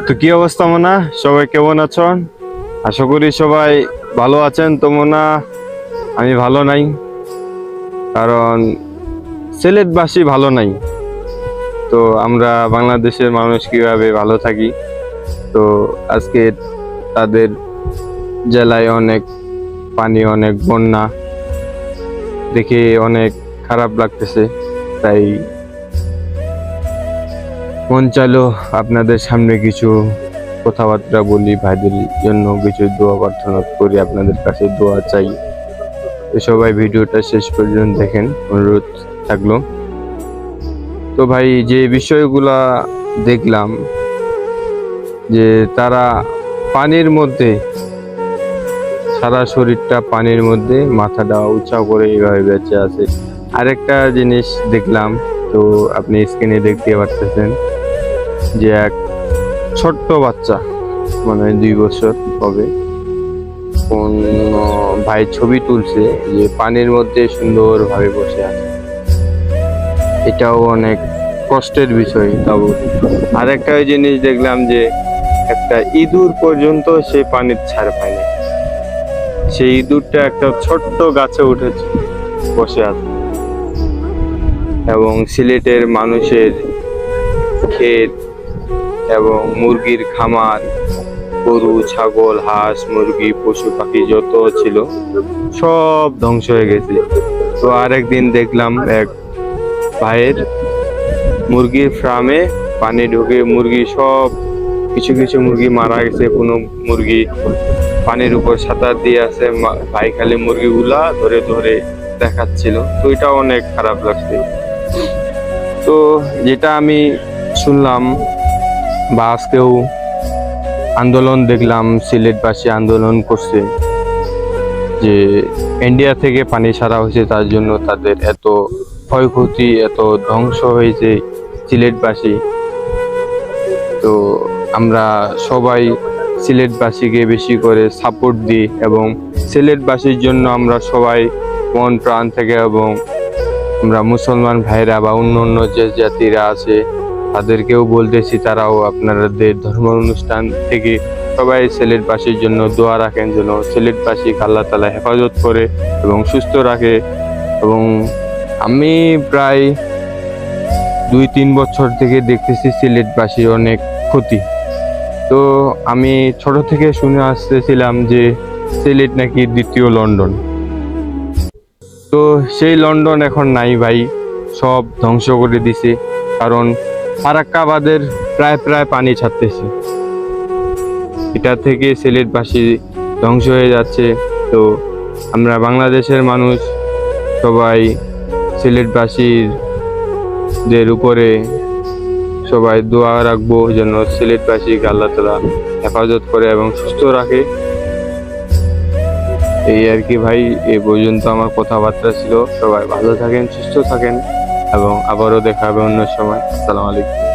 তো কি অবস্থা মোনা, সবাই কেমন আছেন? আশা করি সবাই ভালো আছেন। তো মোনা, আমি ভালো নাই, কারণ সিলেটবাসী ভালো নাই। তো আমরা বাংলাদেশের মানুষ কিভাবে ভালো থাকি, তো আজকে তাদের জেলায় অনেক পানি, অনেক বন্যা দেখে অনেক খারাপ লাগতেছে। তাই মন চাইলো আপনাদের সামনে কিছু কথাবার্তা বলি, ভাইদের জন্য কিছু দোয়া প্রার্থনা করি, আপনাদের কাছে দোয়া চাই। তো সবাই ভিডিওটা শেষ পর্যন্ত দেখেন, অনুরোধ থাকলো। তো ভাই, যে বিষয়গুলা দেখলাম যে তারা পানির মধ্যে, সারা শরীরটা পানির মধ্যে, মাথাটা উঁচা করে এইভাবে বেঁচে আছে। আরেকটা জিনিস দেখলাম, তো আপনি স্ক্রিনে দেখতে পারতেছেন যে এক ছোট্ট বাচ্চা, মানে 2 বছর হবে, কোন ভাই ছবি তুলছে যে পানির মধ্যে সুন্দরভাবে বসে আছে। এটাও অনেক কষ্টের বিষয়। তাও আরেকটা জিনিস দেখলাম যে একটা ইঁদুর পর্যন্ত সে পানির ছাড় পায়নি। সেই ইঁদুরটা একটা ছোট্ট গাছে উঠেছে, বসে আছে। এবং সিলেটের মানুষের ক্ষেত এবং মুরগির খামার, গরু, ছাগল, হাঁস, মুরগি, পশু পাখি যত ছিল সব ধ্বংস হয়ে গেছে। তো আরেকদিন দেখলাম এক ভাইয়ের মুরগির ফার্মে পানি ঢুকে মুরগি সব, কিছু কিছু মুরগি মারা গেছে, কোনো মুরগি পানির উপর সাঁতার দিয়ে আছে। ভাই খালি মুরগিগুলা ধরে ধরে দেখাচ্ছিল। তো এটা অনেক খারাপ লাগছে। তো যেটা আমি শুনলাম বা আজকেও আন্দোলন দেখলাম, সিলেটবাসী আন্দোলন করছে যে ইন্ডিয়া থেকে পানি ছাড়া হয়েছে, তার জন্য তাদের এত ক্ষয়ক্ষতি, এত ধ্বংস হয়েছে সিলেটবাসী। তো আমরা সবাই সিলেটবাসীকে বেশি করে সাপোর্ট দিই এবং সিলেটবাসীর জন্য আমরা সবাই মন প্রাণ থেকে, এবং আমরা মুসলমান ভাইরা বা অন্য অন্য যে জাতিরা আছে তাদেরকেও বলতেছি, তারাও আপনাদের ধর্ম অনুষ্ঠান থেকে সবাই সিলেটবাসীর জন্য দোয়া রাখেন, যেন সিলেটবাসীকে আল্লাহ তাআলা হেফাজত করে এবং সুস্থ রাখে। এবং আমি প্রায় 2-3 বছর থেকে দেখতেছি সিলেটবাসীর অনেক ক্ষতি। তো আমি ছোট থেকে শুনে আসতেছিলাম যে সিলেট নাকি দ্বিতীয় লন্ডন। তো সেই লন্ডন এখন নাই ভাই, সব ধ্বংস করে দিছে। কারণ ফারাক্কাবাদের প্রায় প্রায় পানি ছাড়তেছে, এটা থেকে সিলেটবাসী ধ্বংস হয়ে যাচ্ছে। তো আমরা বাংলাদেশের মানুষ সবাই সিলেটবাসীদের উপরে সবাই দোয়া রাখবো, যেন সিলেটবাসীকে আল্লাহ তাআলা হেফাজত করে এবং সুস্থ রাখে। এই আর কি ভাই, এই পর্যন্ত আমার কথাবার্তা ছিল। সবাই ভালো থাকেন, সুস্থ থাকেন, এবং আবারও দেখা হবে অন্য সময়। আসসালামু আলাইকুম।